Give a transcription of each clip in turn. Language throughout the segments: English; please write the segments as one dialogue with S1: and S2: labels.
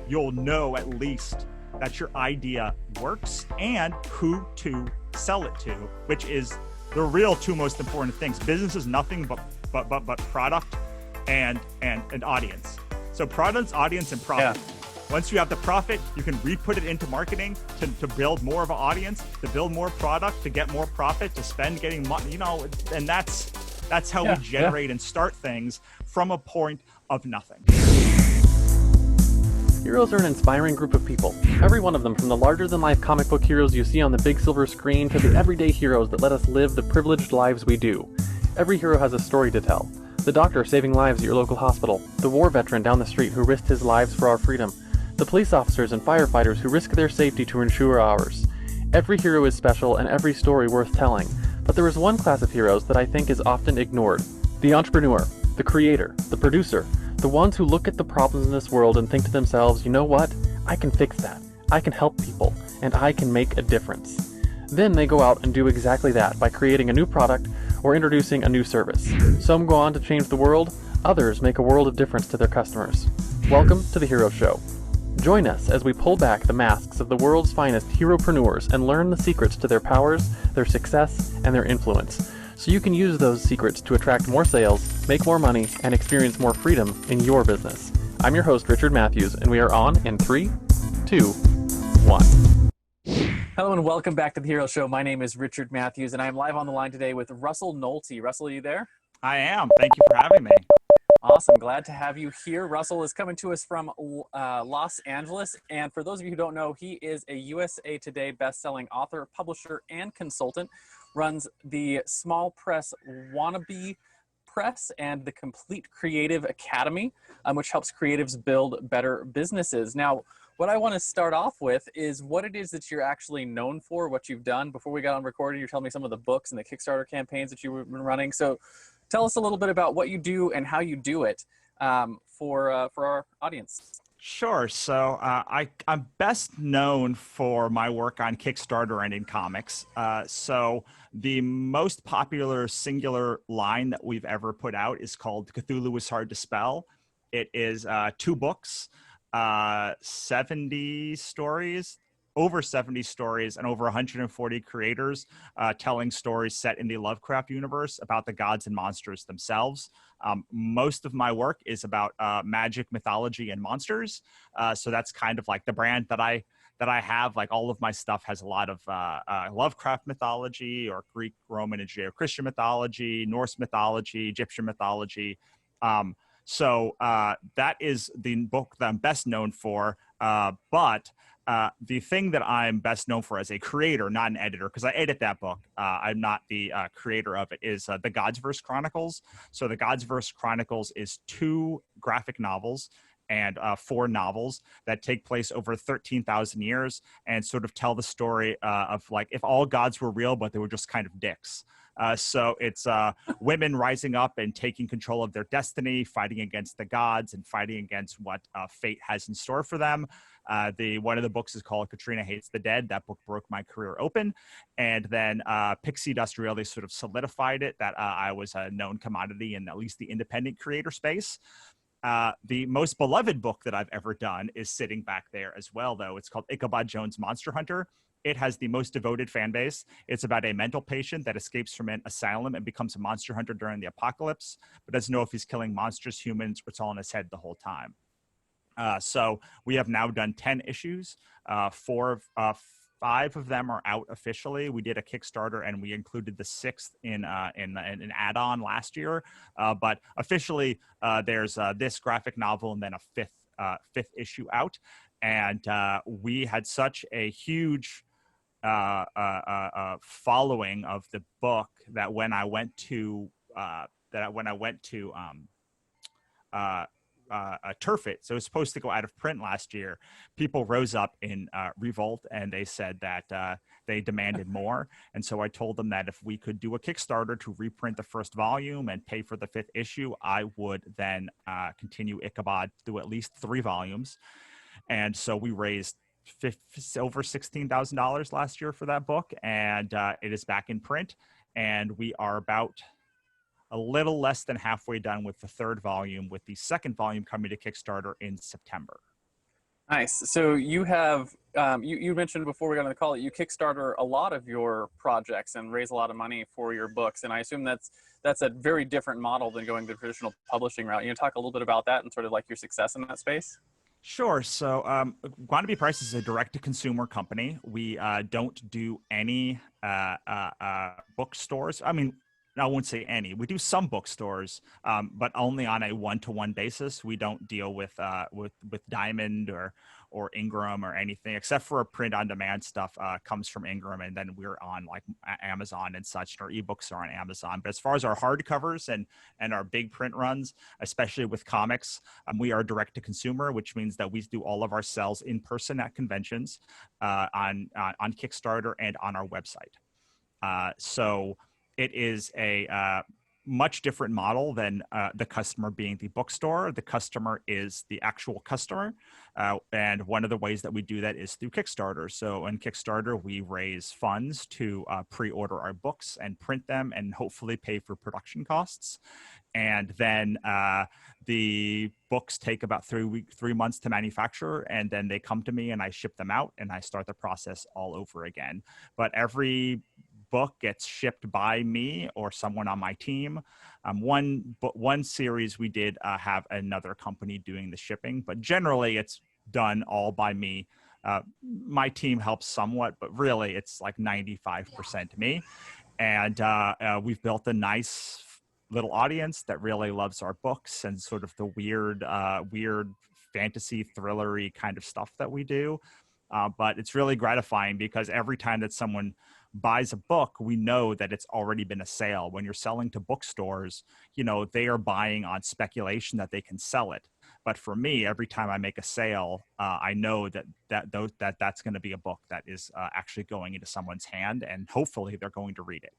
S1: you'll know at least that your idea works and who to sell it to, which is the real two most important things. Business is nothing but product and audience. So product, audience, and profit. Yeah. Once you have the profit, you can re-put it into marketing to build more of an audience, to build more product, to get more profit, to spend getting money, and that's how we generate and start things from a point of nothing.
S2: Heroes are an inspiring group of people. Every one of them, from the larger-than-life comic book heroes you see on the big silver screen to the everyday heroes that let us live the privileged lives we do. Every hero has a story to tell. The doctor saving lives at your local hospital, the war veteran down the street who risked his lives for our freedom, the police officers and firefighters who risk their safety to ensure ours. Every hero is special and every story worth telling, but there is one class of heroes that I think is often ignored. The entrepreneur, the creator, the producer, the ones who look at the problems in this world and think to themselves, you know what? I can fix that. I can help people, and I can make a difference. Then they go out and do exactly that by creating a new product or introducing a new service. Some go on to change the world, others make a world of difference to their customers. Welcome to The Hero Show. Join us as we pull back the masks of the world's finest heropreneurs and learn the secrets to their powers, their success, and their influence, so you can use those secrets to attract more sales, make more money, and experience more freedom in your business. I'm your host, Richard Matthews, and we are on in 3, 2, 1.
S3: Hello and welcome back to The Hero Show. My name is Richard Matthews, and I'm live on the line today with Russell Nohelty. Russell, are you there?
S1: I am. Thank you for having me.
S3: Awesome. Glad to have you here. Russell is coming to us from Los Angeles. And for those of you who don't know, he is a USA Today best-selling author, publisher, and consultant. Runs the small press Wannabe Press and the Complete Creative Academy, which helps creatives build better businesses. Now, what I want to start off with is what it is that you're actually known for, what you've done. Before we got on recording, you're telling me some of the books and the Kickstarter campaigns that you've been running. So tell us a little bit about what you do and how you do it for our audience.
S1: Sure. So I'm best known for my work on Kickstarter and in comics. So the most popular singular line that we've ever put out is called Cthulhu is Hard to Spell. It is 2 books, 70 stories, over 70 stories, and over 140 creators telling stories set in the Lovecraft universe about the gods and monsters themselves. Most of my work is about magic, mythology, and monsters. So that's kind of like the brand that I have. Like all of my stuff has a lot of Lovecraft mythology or Greek, Roman, and Judeo-Christian mythology, Norse mythology, Egyptian mythology. So that is the book that I'm best known for. But the thing that I'm best known for as a creator, not an editor, because I edit that book, I'm not the creator of it, is the Godsverse Chronicles. So the Godsverse Chronicles is 2 graphic novels and 4 novels that take place over 13,000 years and sort of tell the story of like if all gods were real, but they were just kind of dicks. So it's women rising up and taking control of their destiny, fighting against the gods and fighting against what fate has in store for them. One of the books is called Katrina Hates the Dead. That book broke my career open. And then Pixie Dust really sort of solidified it that I was a known commodity in at least the independent creator space. The most beloved book that I've ever done is sitting back there as well, though. It's called Ichabod Jones' Monster Hunter. It has the most devoted fan base. It's about a mental patient that escapes from an asylum and becomes a monster hunter during the apocalypse, but doesn't know if he's killing monsters, humans, or it's all in his head the whole time. So we have now done 10 issues. 5 of them are out officially. We did a Kickstarter and we included the 6th in an add-on last year. But officially, there's this graphic novel and then a fifth issue out. And we had such a huge following of the book that when I went to turf it, so it was supposed to go out of print last year, people rose up in revolt and they said that they demanded more. And so I told them that if we could do a Kickstarter to reprint the 1st volume and pay for the 5th issue, I would then continue Ichabod through at least 3 volumes. And so we raised over $16,000 last year for that book, and it is back in print. And we are about a little less than halfway done with the 3rd volume, with the 2nd volume coming to Kickstarter in September.
S3: Nice. So you have you mentioned before we got on the call that you Kickstarter a lot of your projects and raise a lot of money for your books, and I assume that's a very different model than going the traditional publishing route. You know, talk a little bit about that and sort of like your success in that space.
S1: Sure. So, Wannabe Price is a direct-to-consumer company. We don't do any bookstores. I mean, I won't say any. We do some bookstores, but only on a one-to-one basis. We don't deal with Diamond or Ingram or anything, except for print-on-demand stuff comes from Ingram, and then we're on like Amazon and such. And our ebooks are on Amazon. But as far as our hardcovers and our big print runs, especially with comics, we are direct to consumer, which means that we do all of our sales in person at conventions, on Kickstarter and on our website. So it is a much different model than the customer being the bookstore. The customer is the actual customer. And one of the ways that we do that is through Kickstarter. So in Kickstarter, we raise funds to pre-order our books and print them and hopefully pay for production costs. And then the books take about 3 months to manufacture, and then they come to me and I ship them out and I start the process all over again. But every book gets shipped by me or someone on my team. One series we did have another company doing the shipping, but generally it's done all by me. My team helps somewhat, but really it's like 95% me. And we've built a nice little audience that really loves our books and sort of the weird fantasy thrillery kind of stuff that we do. But it's really gratifying because every time that someone buys a book, we know that it's already been a sale. When you're selling to bookstores, you know, they are buying on speculation that they can sell it. But for me, every time I make a sale, I know that's going to be a book that is actually going into someone's hand, and hopefully they're going to read it.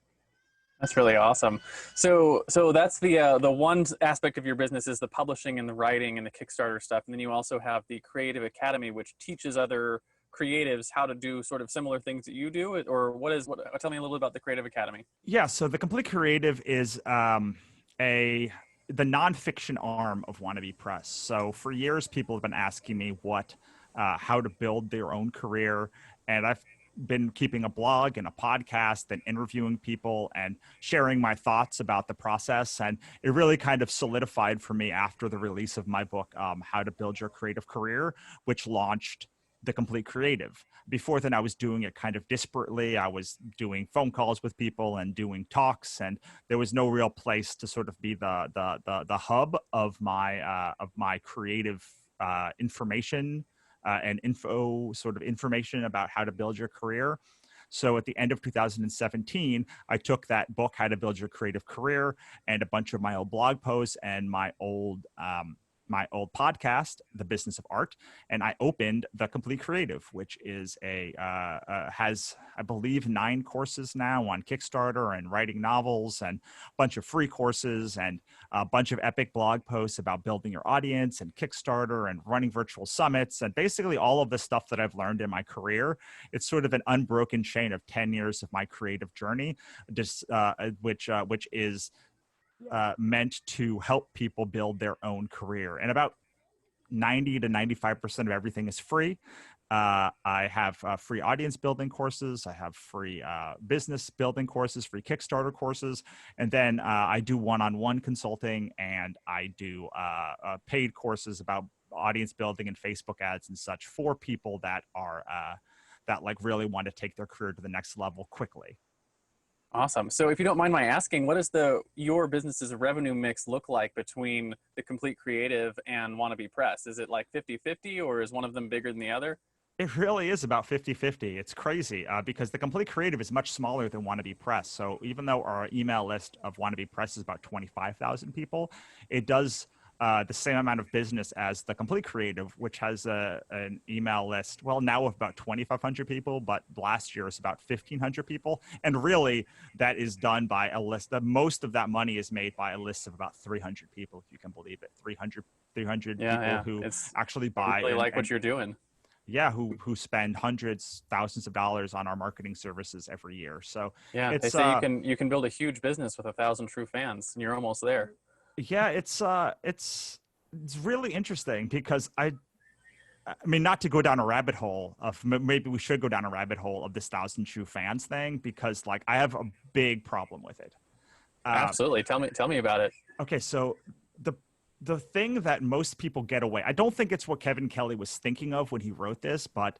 S3: That's really awesome. So that's the one aspect of your business is the publishing and the writing and the Kickstarter stuff, and then you also have the Creative Academy, which teaches other creatives how to do sort of similar things that you do. Or tell me a little bit about the Creative Academy.
S1: Yeah, so the Complete Creative is the nonfiction arm of Wannabe Press. So for years, people have been asking me how to build their own career, and I've been keeping a blog and a podcast and interviewing people and sharing my thoughts about the process. And it really kind of solidified for me after the release of my book, How to Build Your Creative Career, which launched the Complete Creative. Before then, I was doing it kind of disparately. I was doing phone calls with people and doing talks, and there was no real place to sort of be the hub of my creative information and information about how to build your career. So at the end of 2017, I took that book, How to Build Your Creative Career, and a bunch of my old blog posts and my old podcast, The Business of Art, and I opened the Complete Creative, which is has, I believe, 9 courses now on Kickstarter and writing novels and a bunch of free courses and a bunch of epic blog posts about building your audience and Kickstarter and running virtual summits and basically all of the stuff that I've learned in my career. It's sort of an unbroken chain of 10 years of my creative journey, which is meant to help people build their own career. And about 90 to 95% of everything is free. I have free audience building courses. I have free business building courses, free Kickstarter courses. And then I do one-on-one consulting, and I do paid courses about audience building and Facebook ads and such for people that are that like really want to take their career to the next level quickly.
S3: Awesome. So if you don't mind my asking, what does your business's revenue mix look like between the Complete Creative and Wannabe Press? Is it like 50-50, or is one of them bigger than the other?
S1: It really is about 50-50. It's crazy because the Complete Creative is much smaller than Wannabe Press. So even though our email list of Wannabe Press is about 25,000 people, it does the same amount of business as the Complete Creative, which has an email list, well, now of about 2,500 people, but last year is about 1,500 people. And really, that is done by a list. Most of that money is made by a list of about 300 people, if you can believe it. 300 people who actually buy.
S3: Really like what you're doing.
S1: Yeah, who spend hundreds, thousands of dollars on our marketing services every year. So
S3: yeah, they say you can build a huge business with 1,000 true fans, and you're almost there.
S1: Yeah, it's really interesting because I mean, not to go down a rabbit hole of, maybe we should go down a rabbit hole of this 1,000 True Fans thing, because like I have a big problem with it.
S3: Absolutely. Tell me about it.
S1: Okay, so the thing that most people get away, I don't think it's what Kevin Kelly was thinking of when he wrote this, but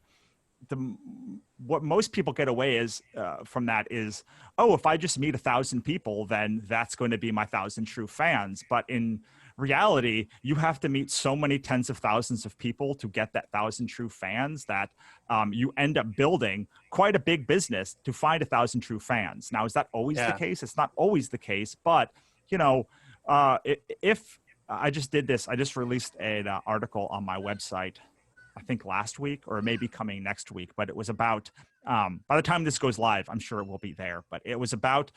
S1: what most people get away is from that is, oh, if I just meet 1,000 people, then that's going to be my 1,000 true fans. But in reality, you have to meet so many tens of thousands of people to get that 1,000 true fans that you end up building quite a big business to find 1,000 true fans. Now, is that always the case? It's not always the case, but you know, if I just did this, I just released an article on my website, I think last week, or maybe coming next week, but it was about, by the time this goes live, I'm sure it will be there, but it was about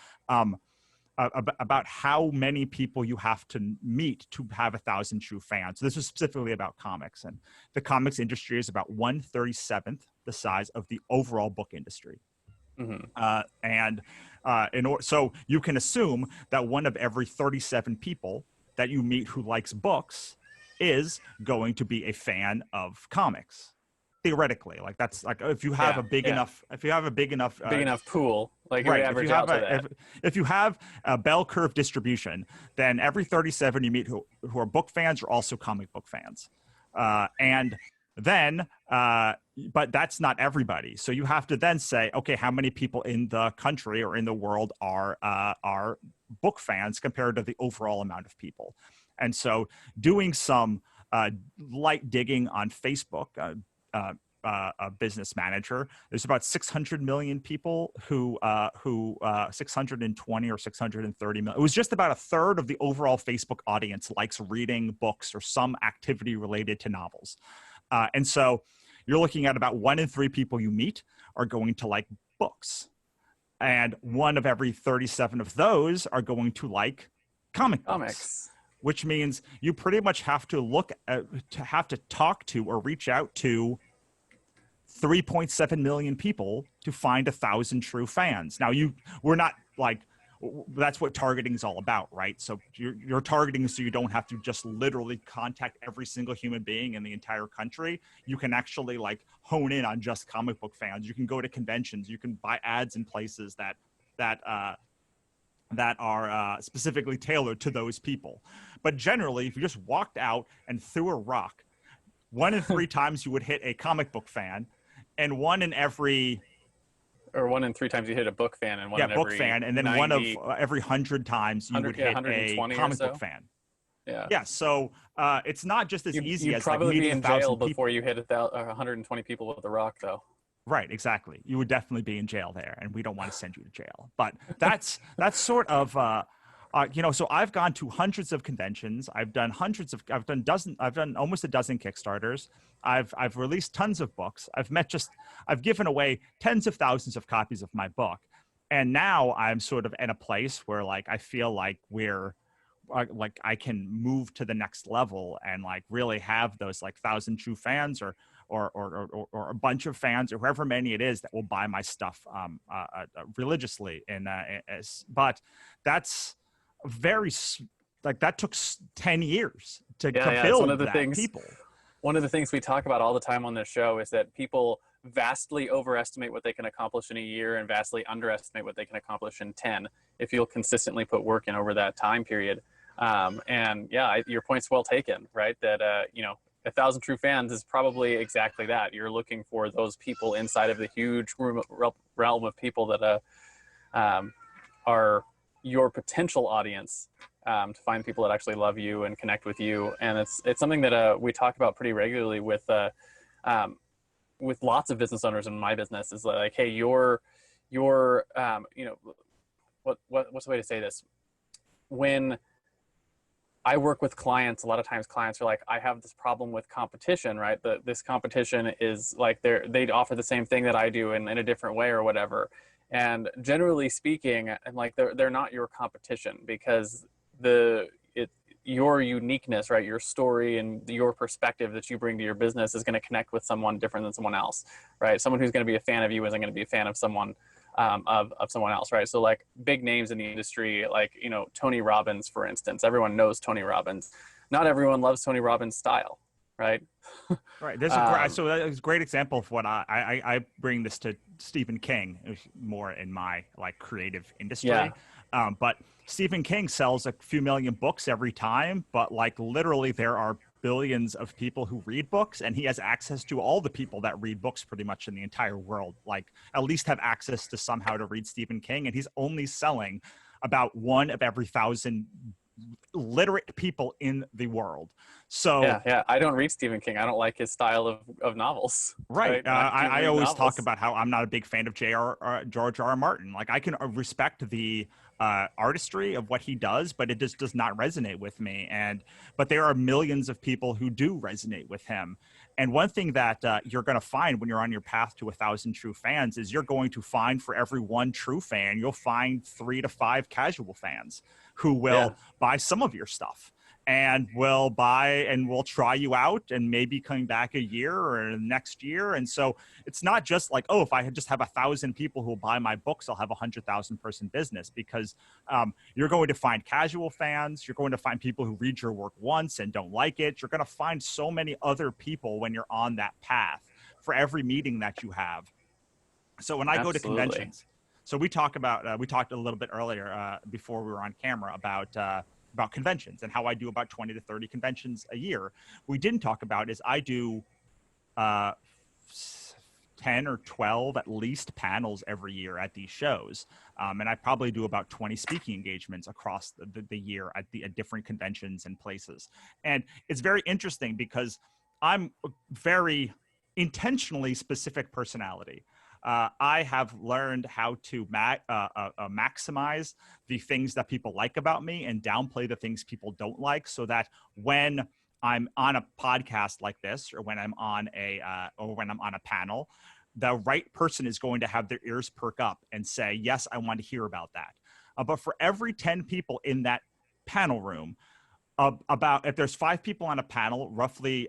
S1: how many people you have to meet to have 1,000 true fans. So this was specifically about comics, and the comics industry is about 1/37th the size of the overall book industry. So you can assume that one of every 37 people that you meet who likes books is going to be a fan of comics, theoretically. Like that's like, if you have a big enough
S3: pool, like
S1: right,
S3: average out to that.
S1: If you have a bell curve distribution, then every 37 you meet who are book fans are also comic book fans. And then, but that's not everybody. So you have to then say, okay, how many people in the country or in the world are book fans compared to the overall amount of people? And so doing some light digging on Facebook, a business manager, there's about 600 million people who 620 or 630 million. It was just about a third of the overall Facebook audience likes reading books or some activity related to novels. And so you're looking at about 1 in 3 people you meet are going to like books. And 1 of every 37 of those are going to like comic books. Which means you pretty much have to talk to or reach out to 3.7 million people to find 1,000 true fans. Now we're not like, that's what targeting is all about, right? So you're targeting so you don't have to just literally contact every single human being in the entire country. You can actually like hone in on just comic book fans. You can go to conventions. You can buy ads in places that are specifically tailored to those people. But generally, if you just walked out and threw a rock, 1 in 3 times you would hit a comic book fan, and 1 in 3
S3: times you hit a book fan, and 1 in
S1: book
S3: every
S1: fan, and then
S3: 90,
S1: 1 of every 100 times you would hit a comic book fan. Yeah. So it's not just as easy
S3: you'd
S1: as
S3: probably
S1: like
S3: be
S1: meeting
S3: in jail
S1: 1,000
S3: before you hit 120 people with a rock, though.
S1: Right, exactly. You would definitely be in jail there, and we don't want to send you to jail. But that's sort of so I've gone to hundreds of conventions. I've done almost a dozen Kickstarters. I've released tons of books. I've given away tens of thousands of copies of my book, and now I'm sort of in a place where like I feel like like I can move to the next level and like really have those like 1,000 true fans or a bunch of fans or however many it is that will buy my stuff religiously. But that's that took 10 years to build
S3: one of the
S1: that people.
S3: One of the things we talk about all the time on this show is that people vastly overestimate what they can accomplish in a year and vastly underestimate what they can accomplish in 10 if you'll consistently put work in over that time period. Your point's well taken, right? That 1,000 true fans is probably exactly that. You're looking for those people inside of the huge realm of people that are your potential audience, to find people that actually love you and connect with you. And it's something that we talk about pretty regularly with lots of business owners in my business, is like, hey, what's the way to say this? When I work with clients, a lot of times clients are like, I have this problem with competition, right? This competition is like they offer the same thing that I do in a different way or whatever. And generally speaking, I'm like, they're not your competition, because your uniqueness, right? Your story and your perspective that you bring to your business is going to connect with someone different than someone else, right? Someone who's going to be a fan of you isn't going to be a fan of someone of someone else, right? So like big names in the industry, like, Tony Robbins, for instance. Everyone knows Tony Robbins. Not everyone loves Tony Robbins' style, right?
S1: Right. There's
S3: Um,
S1: so that's a great example of what I bring this to Stephen King, who's more in my like creative
S3: yeah,
S1: industry. But Stephen King sells a few million books every time, but like literally there are billions of people who read books, and he has access to all the people that read books pretty much in the entire world, like at least have access to somehow to read Stephen King, and he's only selling about one of every 1,000 literate people in the world. So
S3: yeah. I don't read Stephen King. I don't like his style of novels,
S1: right.
S3: right? I do
S1: I
S3: read
S1: always talk
S3: novels.
S1: about how I'm not a big fan of George R. R. Martin. Like I can respect the artistry of what he does, but it just does not resonate with me. But there are millions of people who do resonate with him. And one thing that you're going to find when you're on your path to 1,000 true fans is you're going to find for every one true fan, you'll find 3 to 5 casual fans who will
S3: Yeah,
S1: buy some of your stuff and will buy and will try you out and maybe coming back a year or next year. And so it's not just like, oh, if I just have 1,000 people who will buy my books, I'll have 100,000 person business, because you're going to find casual fans. You're going to find people who read your work once and don't like it. You're going to find so many other people when you're on that path for every meeting that you have. So when I go to
S3: absolutely.
S1: conventions, so we talked a little bit earlier before we were on camera about conventions and how I do about 20 to 30 conventions a year. We didn't talk about is I do uh, 10 or 12 at least panels every year at these shows. And I probably do about 20 speaking engagements across the year at different conventions and places. And it's very interesting because I'm a very intentionally specific personality. I have learned how to maximize the things that people like about me and downplay the things people don't like, so that when I'm on a podcast like this, or when I'm on a panel, the right person is going to have their ears perk up and say, "Yes, I want to hear about that." But for every 10 people in that panel room, about if there's 5 people on a panel, roughly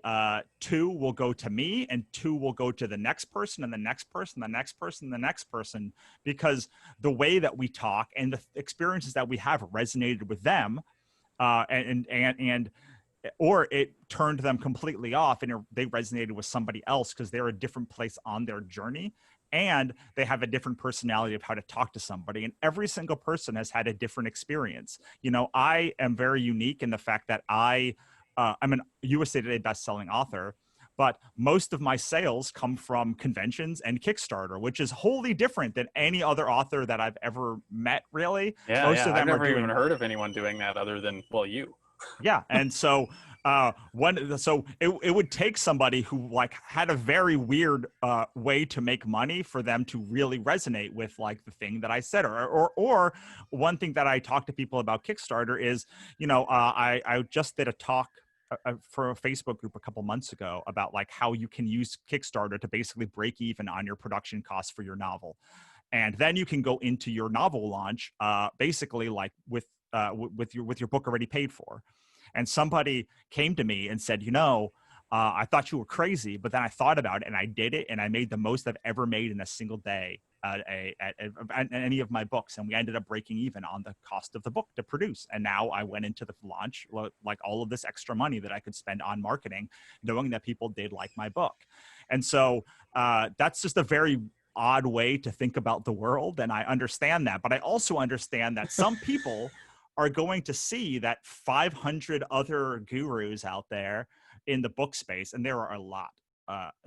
S1: 2 will go to me and 2 will go to the next person and the next person, the next person, the next person, because the way that we talk and the experiences that we have resonated with them, and or it turned them completely off and they resonated with somebody else because they're a different place on their journey and they have a different personality of how to talk to somebody. And every single person has had a different experience. You know, I am very unique in the fact that I'm a USA Today best-selling author, but most of my sales come from conventions and Kickstarter, which is wholly different than any other author that I've ever met, really. Most
S3: Yeah.
S1: of
S3: I've
S1: them are
S3: never even
S1: doing
S3: heard of anyone doing that other than, well, you.
S1: yeah, and so it would take somebody who like had a very weird way to make money for them to really resonate with like the thing that I said, or one thing that I talk to people about Kickstarter is, you know, I just did a talk for a Facebook group a couple months ago about like how you can use Kickstarter to basically break even on your production costs for your novel, and then you can go into your novel launch basically like with your book already paid for. And somebody came to me and said, you know, I thought you were crazy, but then I thought about it and I did it, and I made the most I've ever made in a single day at any of my books, and we ended up breaking even on the cost of the book to produce. And now I went into the launch like all of this extra money that I could spend on marketing, knowing that people did like my book. And so that's just a very odd way to think about the world, and I understand that, but I also understand that some people are going to see that 500 other gurus out there in the book space, and there are a lot.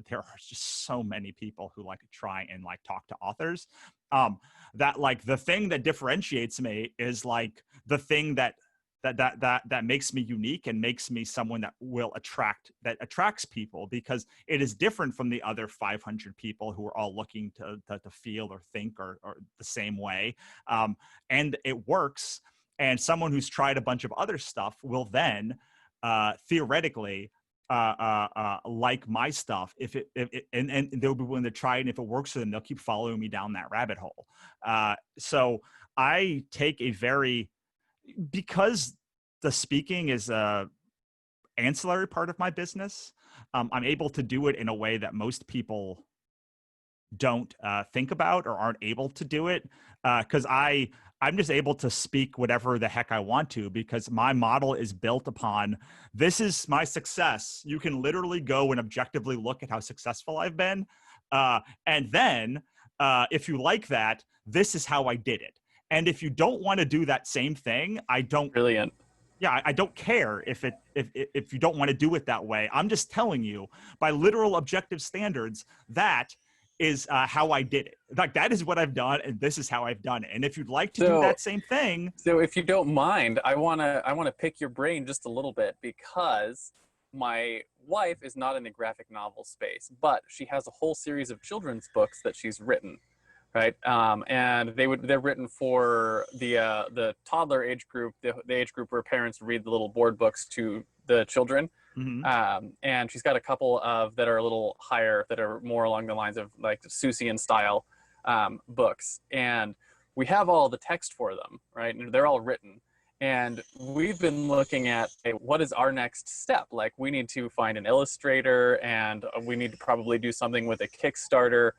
S1: There are just so many people who like try and like talk to authors. That like the thing that differentiates me is like the thing that makes me unique and makes me someone that attracts people, because it is different from the other 500 people who are all looking to feel or think or the same way, and it works. And someone who's tried a bunch of other stuff will then theoretically like my stuff and they'll be willing to try it. And if it works for them, they'll keep following me down that rabbit hole. So I take because the speaking is a ancillary part of my business, I'm able to do it in a way that most people don't think about or aren't able to do it, because I'm just able to speak whatever the heck I want to, because my model is built upon, this is my success. You can literally go and objectively look at how successful I've been. And then if you like that, this is how I did it. And if you don't want to do that same thing, I don't.
S3: Brilliant.
S1: Yeah, I don't care if you don't want to do it that way. I'm just telling you, by literal objective standards, that is how I did it. Like, that is what I've done, and this is how I've done it. And if you'd like to do that same thing,
S3: so if you don't mind, I wanna pick your brain just a little bit, because my wife is not in the graphic novel space, but she has a whole series of children's books that she's written. Right, and they're written for the toddler age group, the age group where parents read the little board books to the children.
S1: mm-hmm.
S3: And she's got a couple of that are a little higher, that are more along the lines of like Seussian style books, and we have all the text for them, right? And they're all written. And we've been looking at, hey, what is our next step? Like, we need to find an illustrator, and we need to probably do something with a Kickstarter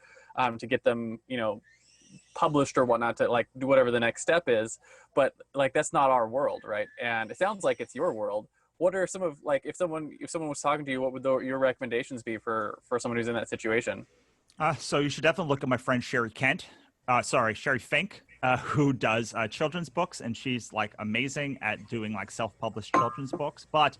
S3: to get them, published or whatnot, to like do whatever the next step is. But like, that's not our world, right? And it sounds like it's your world. What are some of, like, if someone was talking to you, what would your recommendations be for someone who's in that situation?
S1: So you should definitely look at my friend Sherry Fink, who does children's books, and she's like amazing at doing like self-published children's books. But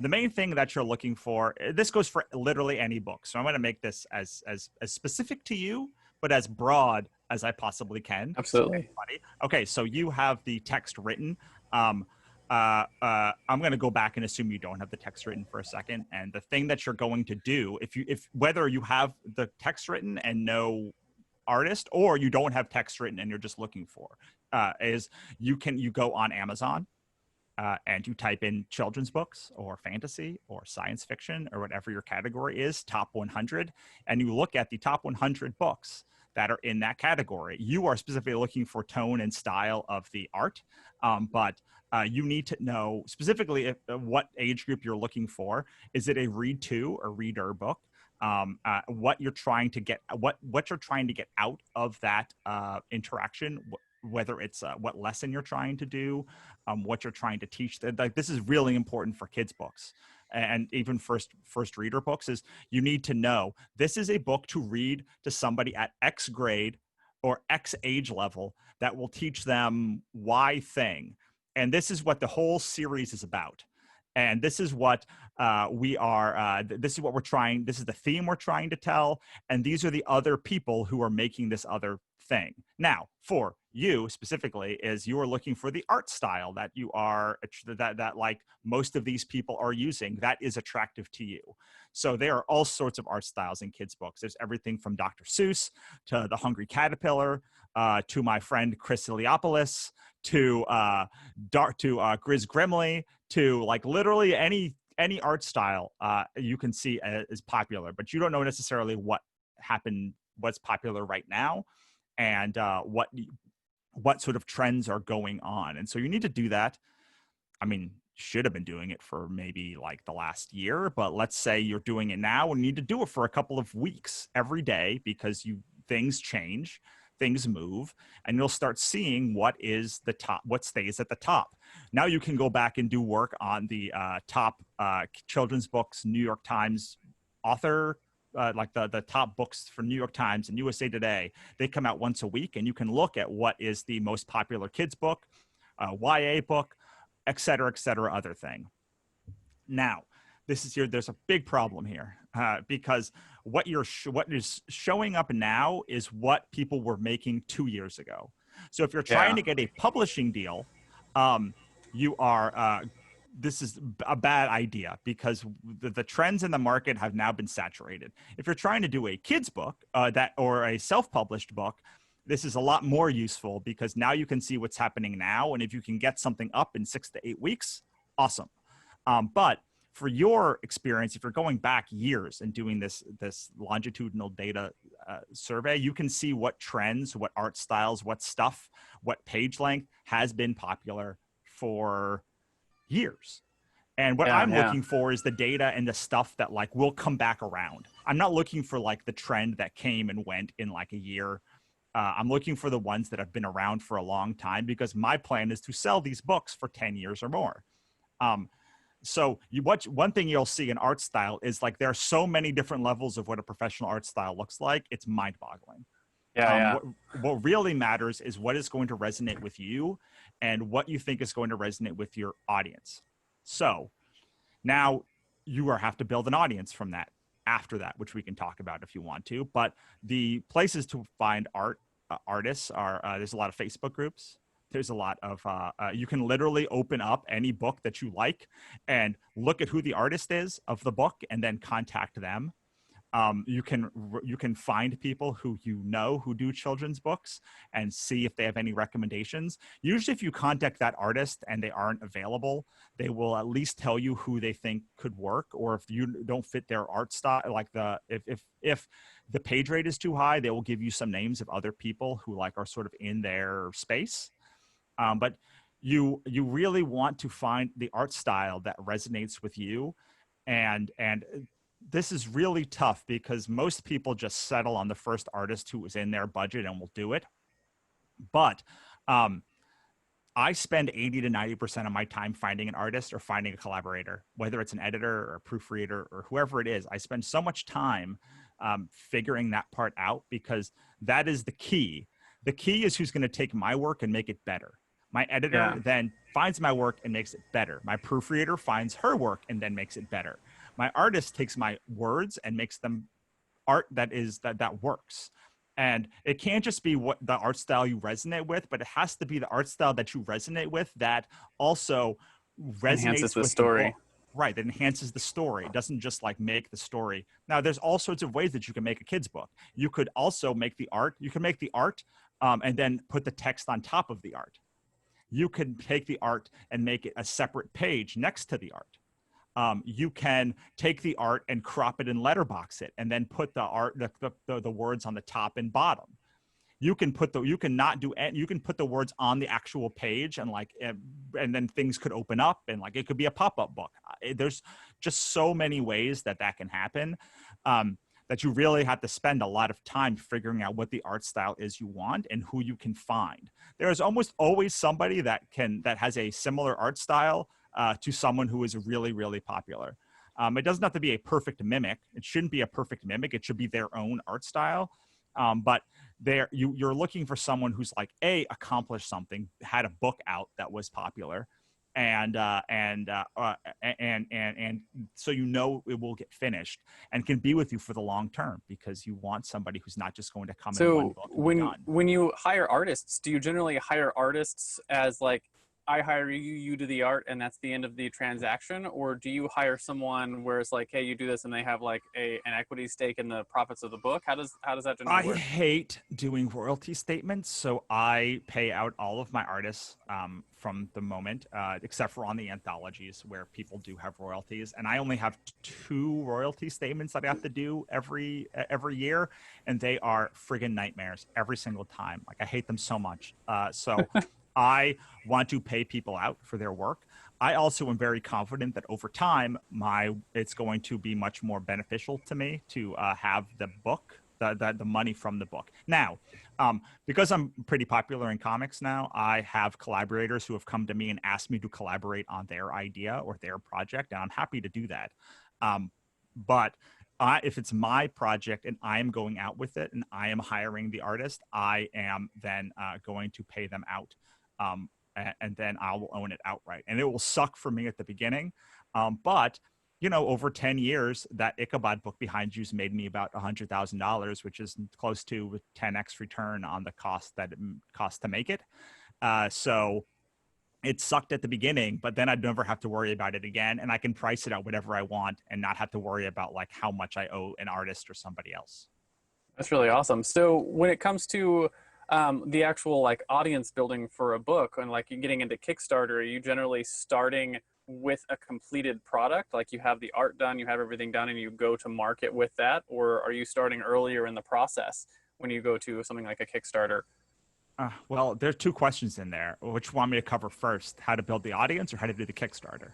S1: the main thing that you're looking for, this goes for literally any book. So I'm going to make this as specific to you, but as broad as I possibly can.
S3: Absolutely.
S1: Okay, so you have the text written. I'm going to go back and assume you don't have the text written for a second. And the thing that you're going to do, if whether you have the text written and no artist, or you don't have text written and you're just looking for, is you go on Amazon. And you type in children's books or fantasy or science fiction or whatever your category is, top 100, and you look at the top 100 books that are in that category. You are specifically looking for tone and style of the art, but you need to know specifically what age group you're looking for. Is it a read to or reader book? What you're trying to get, what you're trying to get out of that interaction, whether it's what lesson you're trying to do, what you're trying to teach. Like, this is really important for kids books, and even first reader books. Is you need to know this is a book to read to somebody at X grade or X age level that will teach them Y thing. And this is what the whole series is about. And this is what this is what we're trying, this is the theme we're trying to tell. And these are the other people who are making this other thing. Now, for you specifically, is you are looking for the art style that you are, that like most of these people are using, that is attractive to you. So there are all sorts of art styles in kids' books. There's everything from Dr. Seuss to The Hungry Caterpillar, to my friend Chris Iliopoulos, to Grizz Grimley, to like literally any art style you can see is popular, but you don't know necessarily what's popular right now, and what sort of trends are going on. And so you need to do that. I mean, should have been doing it for maybe like the last year, but let's say you're doing it now and you need to do it for a couple of weeks every day, because things change, things move, and you'll start seeing what stays at the top. Now you can go back and do work on the top children's books, New York Times author, like the top books for New York Times and USA Today. They come out once a week, and you can look at what is the most popular kids book, YA book, et cetera, other thing. Now, there's a big problem here, because what is showing up now is what people were making 2 years ago. So if you're trying to get a publishing deal, this is a bad idea, because the trends in the market have now been saturated. If you're trying to do a kid's book or a self-published book, this is a lot more useful, because now you can see what's happening now. And if you can get something up in 6 to 8 weeks, awesome. But for your experience, if you're going back years and doing this longitudinal data survey, you can see what trends, what art styles, what stuff, what page length has been popular for years. And what I'm looking for is the data and the stuff that like will come back around. I'm not looking for like the trend that came and went in like a year. I'm looking for the ones that have been around for a long time, because my plan is to sell these books for 10 years or more. So one thing you'll see in art style is like there are so many different levels of what a professional art style looks like. It's mind-boggling. What really matters is what is going to resonate with you and what you think is going to resonate with your audience. So now you have to build an audience from that after that, which we can talk about if you want to. But the places to find artists are, there's a lot of Facebook groups. There's a lot of, you can literally open up any book that you like and look at who the artist is of the book and then contact them. You can find people who who do children's books and see if they have any recommendations. Usually if you contact that artist and they aren't available, they will at least tell you who they think could work, or if you don't fit their art style, like if the page rate is too high, they will give you some names of other people who like are sort of in their space. But you really want to find the art style that resonates with you, and this is really tough because most people just settle on the first artist who is in their budget and will do it. But I spend 80 to 90% of my time finding an artist or finding a collaborator, whether it's an editor or a proofreader or whoever it is. I spend so much time figuring that part out, because that is the key. The key is who's going to take my work and make it better. My editor then finds my work and makes it better. My proofreader finds her work and then makes it better. My artist takes my words and makes them art that works. And it can't just be what the art style you resonate with, but it has to be the art style that you resonate with that also resonates with the story. Right, that enhances the story. It doesn't just like make the story. Now, there's all sorts of ways that you can make a kid's book. You could also make the art. You can make the art and then put the text on top of the art. You can take the art and make it a separate page next to the art. You can take the art and crop it and letterbox it, and then put the art, the words on the top and bottom. You can put the words on the actual page, and and then things could open up, and like it could be a pop-up book. There's just so many ways that can happen, that you really have to spend a lot of time figuring out what the art style is you want and who you can find. There is almost always somebody that has a similar art style to someone who is really, really popular. It doesn't have to be a perfect mimic. It shouldn't be a perfect mimic. It should be their own art style. But you're looking for someone who's like accomplished something, had a book out that was popular, and so it will get finished and can be with you for the long term, because you want somebody who's not just going to come in one book and be done.
S3: When you hire artists, do you generally hire artists as like, I hire you, you do the art, and that's the end of the transaction? Or do you hire someone where it's like, hey, you do this, and they have like an equity stake in the profits of the book? How does that generally work?
S1: I hate doing royalty statements, so I pay out all of my artists from the moment, except for on the anthologies where people do have royalties, and I only have 2 royalty statements that I have to do every year, and they are friggin' nightmares every single time. Like, I hate them so much. So I want to pay people out for their work. I also am very confident that over time, it's going to be much more beneficial to me to have the book, the money from the book. Now, because I'm pretty popular in comics now, I have collaborators who have come to me and asked me to collaborate on their idea or their project, and I'm happy to do that. But if it's my project and I am going out with it and I am hiring the artist, I am then going to pay them out. And then I will own it outright. And it will suck for me at the beginning. But, over 10 years, that Ichabod book behind you's made me about $100,000, which is close to 10x return on the cost that it costs to make it. So it sucked at the beginning, but then I'd never have to worry about it again. And I can price it out whatever I want and not have to worry about like how much I owe an artist or somebody else.
S3: That's really awesome. So when it comes to the actual like audience building for a book and like you're getting into Kickstarter, are you generally starting with a completed product? Like you have the art done, you have everything done, and you go to market with that? Or are you starting earlier in the process when you go to something like a Kickstarter?
S1: Well, there are 2 questions in there. Which one want me to cover first? How to build the audience or how to do the Kickstarter?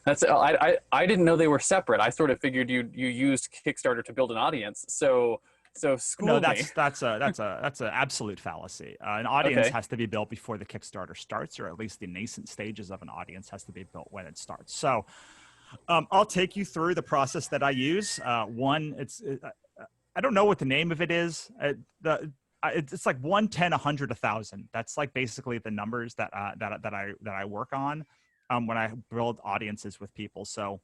S3: I didn't know they were separate. I sort of figured you used Kickstarter to build an audience. So So school
S1: No,
S3: me.
S1: that's a absolute fallacy. An audience
S3: Okay.
S1: has to be built before the Kickstarter starts, or at least the nascent stages of an audience has to be built when it starts. So I'll take you through the process that I use. I don't know what the name of it is. It's like 1, 10, 100, 1,000. That's like basically the numbers that I work on when I build audiences with people. So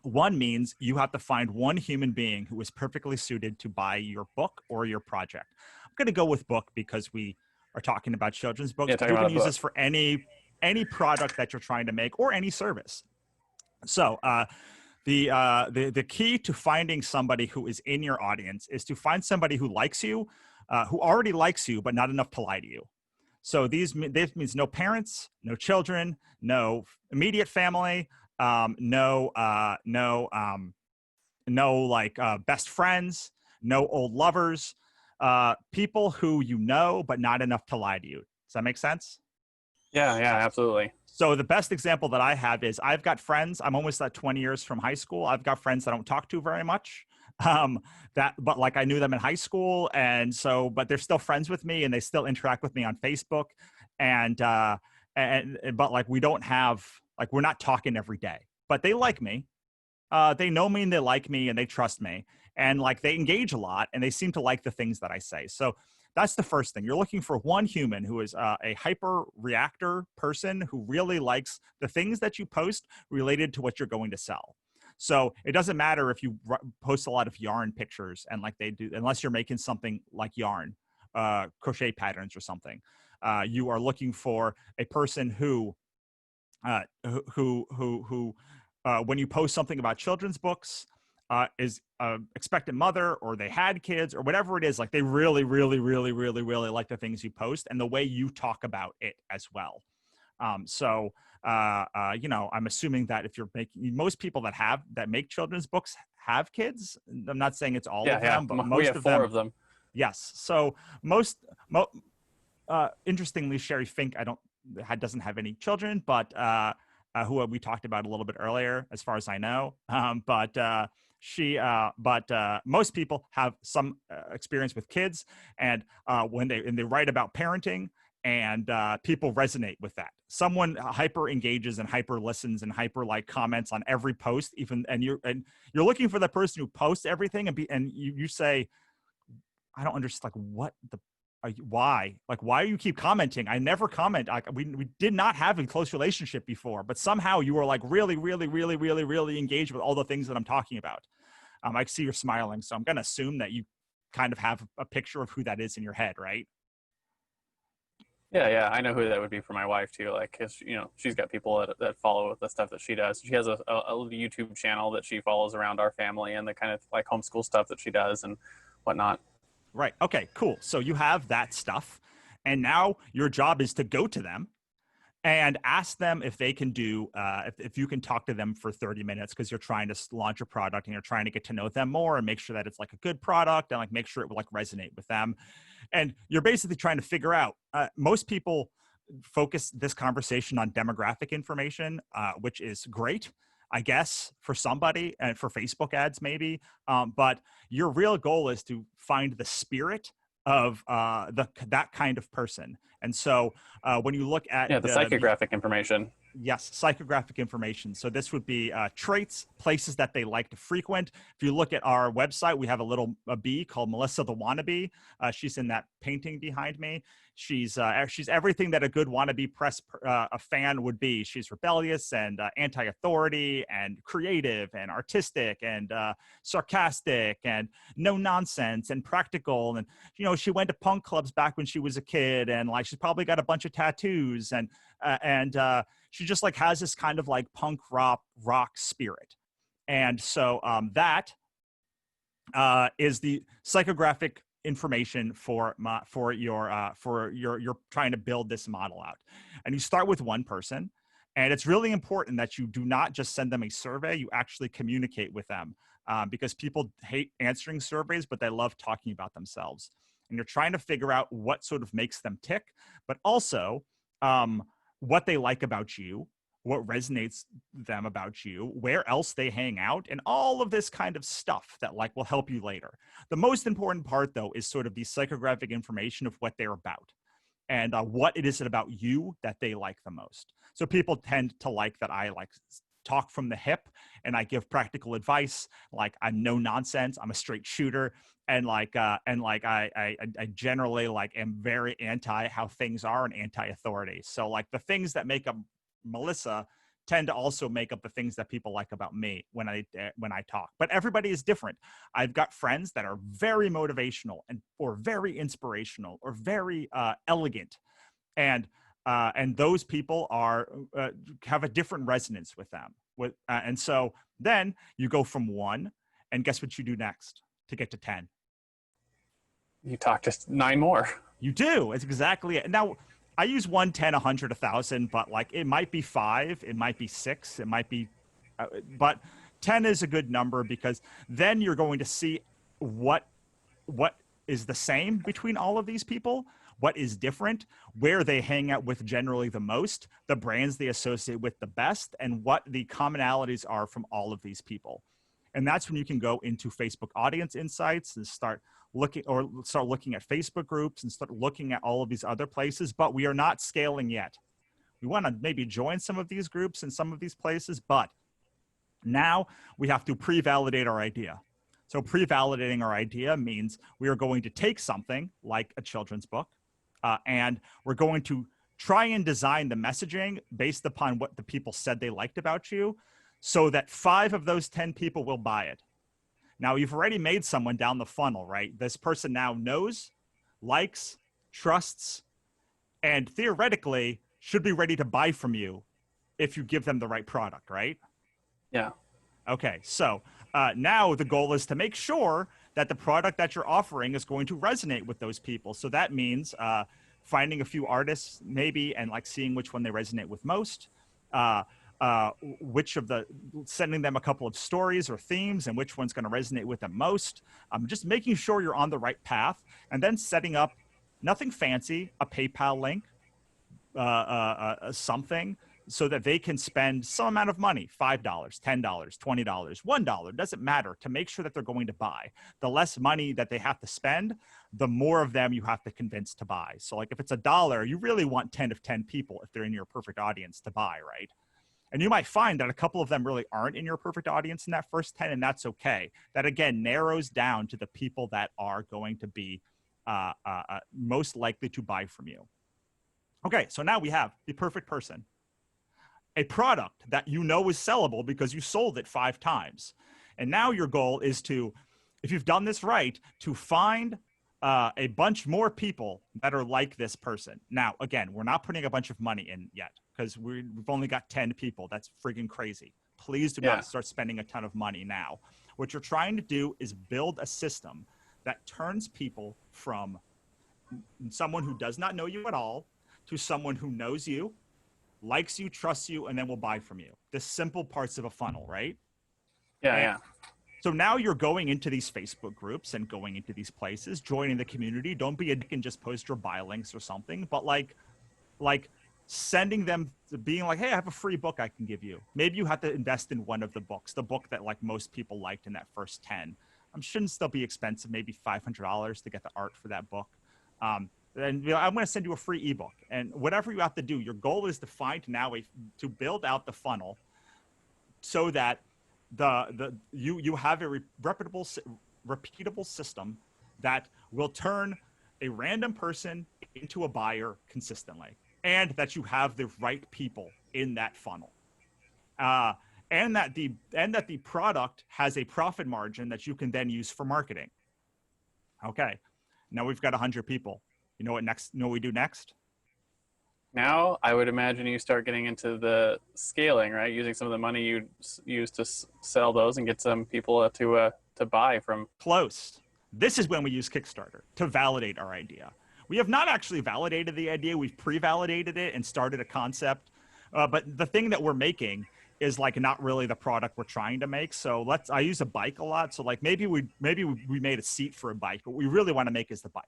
S1: one means you have to find one human being who is perfectly suited to buy your book or your project. I'm going to go with book because we are talking about children's books,
S3: Yeah,
S1: but
S3: talking
S1: you
S3: about
S1: can
S3: a
S1: use
S3: book.
S1: this for any product that you're trying to make or any service. So the key to finding somebody who is in your audience is to find somebody who likes you, who already likes you, but not enough to lie to you. So this means no parents, no children, no immediate family, no like best friends, no old lovers, people who you know but not enough to lie to you. Does that make sense?
S3: Yeah, yeah, absolutely.
S1: So the best example that I have is I've got friends. I'm almost at 20 years from high school. I've got friends that I don't talk to very much. But like I knew them in high school, and so but they're still friends with me, and they still interact with me on Facebook, and but like we don't have like we're not talking every day, but they like me. They know me and they like me and they trust me, and like they engage a lot and they seem to like the things that I say. So that's the first thing. You're looking for one human who is a hyper reactor person who really likes the things that you post related to what you're going to sell. So it doesn't matter if you post a lot of yarn pictures and like they do, unless you're making something like yarn, crochet patterns or something. You are looking for a person who uh, when you post something about children's books, is expectant mother or they had kids or whatever it is, like they really, really, really, really, really like the things you post and the way you talk about it as well. I'm assuming that if you're making most people that make children's books have kids. I'm not saying it's all
S3: Yeah,
S1: of
S3: yeah.
S1: them, but
S3: We
S1: most
S3: have
S1: of
S3: four
S1: them,
S3: of them.
S1: yes. So most, interestingly, Sherry Fink, doesn't have any children, but who we talked about a little bit earlier, as far as I know. Most people have some experience with kids, and when they write about parenting, and people resonate with that. Someone hyper engages and hyper listens and hyper like comments on every post, and you're looking for the person who posts everything, and you say, I don't understand, like what the why? Like, why do you keep commenting? I never comment. We did not have a close relationship before, but somehow you were like really, really, really, really, really engaged with all the things that I'm talking about. I see you're smiling, so I'm going to assume that you kind of have a picture of who that is in your head, right?
S3: Yeah, yeah. I know who that would be for my wife too. Like, 'cause, she's got people that follow the stuff that she does. She has a YouTube channel that she follows around our family and the kind of like homeschool stuff that she does and whatnot.
S1: Right. Okay, cool. So you have that stuff. And now your job is to go to them and ask them if they can do if you can talk to them for 30 minutes because you're trying to launch a product and you're trying to get to know them more and make sure that it's like a good product and like make sure it will like resonate with them. And you're basically trying to figure out most people focus this conversation on demographic information, which is great, I guess, for somebody and for Facebook ads maybe. But your real goal is to find the spirit of that kind of person. And so when you look at
S3: Yeah, the psychographic information.
S1: yes, psychographic information. So this would be traits, places that they like to frequent. If you look at our website, we have a bee called Melissa the Wannabe. She's in that painting behind me. She's everything that a good wannabe press a fan would be. She's rebellious and anti-authority and creative and artistic and sarcastic and no nonsense and practical. And she went to punk clubs back when she was a kid, and like she's probably got a bunch of tattoos and she just like has this kind of like punk rock spirit. And so that is the psychographic information for you're trying to build this model out. And you start with one person, and it's really important that you do not just send them a survey, you actually communicate with them, because people hate answering surveys, but they love talking about themselves. And you're trying to figure out what sort of makes them tick, but also what they like about you, what resonates them about you, where else they hang out, and all of this kind of stuff that like will help you later. The most important part though is sort of the psychographic information of what they're about and what it is about you that they like the most. So people tend to like that I like talk from the hip and I give practical advice. Like I'm no nonsense. I'm a straight shooter. And I generally like am very anti how things are and anti-authority. So like the things that make up Melissa tend to also make up the things that people like about me when I talk. But everybody is different. I've got friends that are very motivational or very inspirational or very elegant, and those people are have a different resonance with them. And so then you go from 1, and guess what you do next to get to 10?
S3: You talk to 9 more.
S1: You do. It's exactly it. Now, I use 1, 10, 100, 1,000, but like it might be 5, it might be 6, it might be, but 10 is a good number because then you're going to see what is the same between all of these people, what is different, where they hang out with generally the most, the brands they associate with the best, and what the commonalities are from all of these people. And that's when you can go into Facebook audience insights and start looking at Facebook groups and start looking at all of these other places, but we are not scaling yet. We want to maybe join some of these groups in some of these places, but now we have to pre-validate our idea. So pre-validating our idea means we are going to take something like a children's book, and we're going to try and design the messaging based upon what the people said they liked about you, so that 5 of those 10 people will buy it. Now, you've already made someone down the funnel, right? This person now knows, likes, trusts, and theoretically should be ready to buy from you if you give them the right product, right?
S3: Yeah.
S1: Okay, so now the goal is to make sure that the product that you're offering is going to resonate with those people. So that means finding a few artists maybe and like seeing which one they resonate with most. Sending them a couple of stories or themes and which one's going to resonate with them most. Just making sure you're on the right path, and then setting up nothing fancy, a PayPal link, something so that they can spend some amount of money, $5, $10, $20, $1, doesn't matter, to make sure that they're going to buy. The less money that they have to spend, the more of them you have to convince to buy. So like if it's $1, you really want 10 of 10 people if they're in your perfect audience to buy, right? And you might find that a couple of them really aren't in your perfect audience in that first 10, and that's okay. That, again, narrows down to the people that are going to be most likely to buy from you. Okay, so now we have the perfect person. A product that you know is sellable because you sold it 5 times. And now your goal is to, if you've done this right, to find a bunch more people that are like this person. Now, again, we're not putting a bunch of money in yet because we've only got 10 people. That's friggin' crazy. Please do not start spending a ton of money now. What you're trying to do is build a system that turns people from someone who does not know you at all to someone who knows you, likes you, trusts you, and then will buy from you. The simple parts of a funnel, right?
S3: Yeah.
S1: So now you're going into these Facebook groups and going into these places, joining the community. Don't be a dick and just post your buy links or something, but like sending them, being like, hey, I have a free book I can give you. Maybe you have to invest in one of the books, the book that like most people liked in that first 10. Shouldn't still be expensive, maybe $500 to get the art for that book. And I'm going to send you a free ebook, and whatever you have to do, your goal is to find now to build out the funnel so that you have a repeatable system that will turn a random person into a buyer consistently, and that you have the right people in that funnel, and that the product has a profit margin that you can then use for marketing. Okay, now we've got 100 people. You know what we do next?
S3: Now, I would imagine you start getting into the scaling, right? Using some of the money you use to sell those and get some people to buy from.
S1: Close. This is when we use Kickstarter to validate our idea. We have not actually validated the idea. We've pre-validated it and started a concept. But the thing that we're making is like not really the product we're trying to make. So I use a bike a lot. So like maybe we made a seat for a bike. What we really want to make is the bike.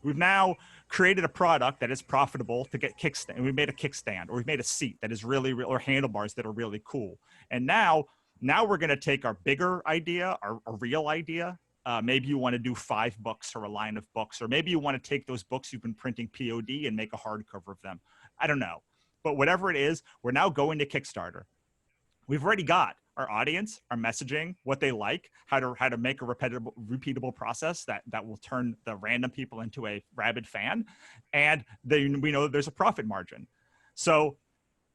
S1: We've now created a product that is profitable to get kickstand. We made a kickstand, or we made a seat that is really, or handlebars that are really cool. And now we're going to take our bigger idea, our real idea. Maybe you want to do 5 books or a line of books, or maybe you want to take those books you've been printing POD and make a hardcover of them. I don't know. But whatever it is, we're now going to Kickstarter. We've already got our audience, our messaging, what they like, how to make a repeatable process that will turn the random people into a rabid fan. And we know that there's a profit margin. So